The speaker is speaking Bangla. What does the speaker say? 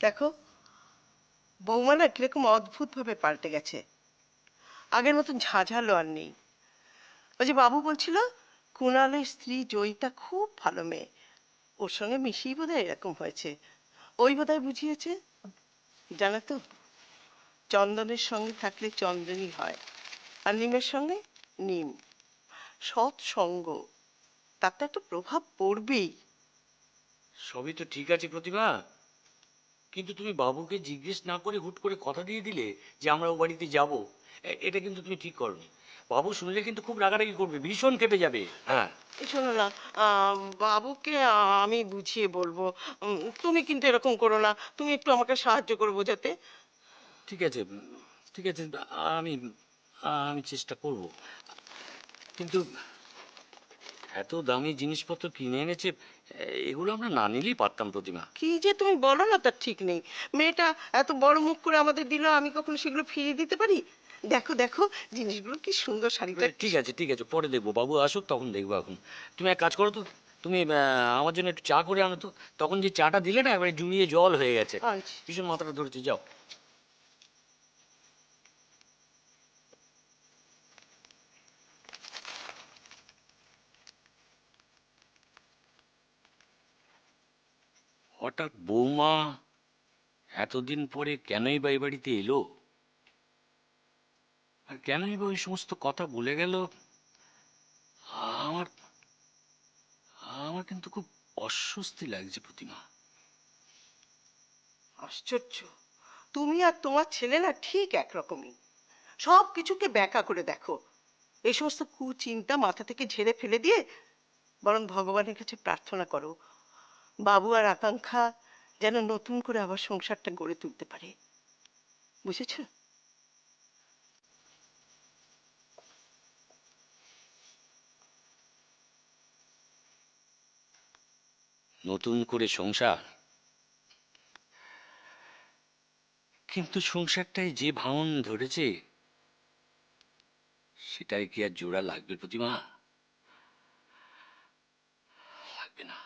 দেখো, বৌমা না কিরকম অদ্ভুত ভাবে পাল্টে গেছে। আগের মতন ঝাঁঝালো আর নেই। ওই যে বাবু বলছিল কুণালের স্ত্রী জয়িতা খুব ভালো মেয়ে, ওর সঙ্গে মিশিয়ে বোধহয় এরকম হয়েছে। ওই বোধহয় বুঝিয়েছে। জানো তো, চন্দনের সঙ্গে থাকলে চন্দনই হয়, আর নিমের সঙ্গে নিম। সৎ সঙ্গ, তার তো একটা প্রভাব পড়বেই। সবই তো ঠিক আছে প্রতিভা, কিন্তু তুমি বাবুকে জিজ্ঞেস না করে হুট করে কথা দিয়ে দিলে যে আমরা ও বাড়িতে যাব। এটা কিন্তু তুমি ঠিক করনি। বাবু শুনলে কিন্তু খুব রাগারাগি করবে, ভীষণ খেপে যাবে। হ্যাঁ। এই শোনো না, বাবুকে আমি বুঝিয়ে বলবো। তুমি কিন্তু এরকম করো না, তুমি একটু আমাকে সাহায্য করে বোঝাতে। ঠিক আছে, ঠিক আছে, আমি আমি চেষ্টা করব। কিন্তু এত দামি জিনিসপত্র কিনে এনেছে, এগুলো আমরা না নিলেই পারতাম প্রতিমা। কি যে তুমি বলো না তার ঠিক নেই। মেয়েটা এত বড় মুখ করে আমাদের দিল, আমি কখনো সেগুলো ফিরিয়ে দিতে পারি? দেখো দেখো, জিনিসগুলো কি সুন্দর, শাড়িটা কি ঠিক আছে, ঠিক আছে, পরে দেখবো, বাবু আসুক তখন দেখবো। এখন তুমি এক কাজ করো তো, তুমি আমার জন্য একটু চা করে আনো তো। তখন যে চাটা দিলে না, একবারে জুড়িয়ে জল হয়ে গেছে, আনছি। ভীষণ মাথাটা ধরেছে। যাও। হঠাৎ বৌমা এতদিন পরে কেনই বা এ বাড়িতে এলো, আর কেনই বা ওই সমস্ত কথা বলে গেল? আমার আমার কিন্তু খুব অস্বস্তি লাগছে প্রতিমা। আশ্চর্য, তুমি আর তোমার ছেলে না ঠিক একরকমই, সব কিছুকে ব্যাখ্যা করে দেখো। এই সমস্ত কুচিন্তা মাথা থেকে ঝেড়ে ফেলে দিয়ে বরং ভগবানের কাছে প্রার্থনা করো, বাবু আর আকাঙ্ক্ষা যেন নতুন করে আবার সংসারটা গড়ে তুলতে পারে। বুঝেছো? নতুন করে সংসার? কিন্তু সংসারটায় যে ভাঙন ধরেছে, সেটাই কি আর জোড়া লাগবে প্রতিমা? লাগবে না।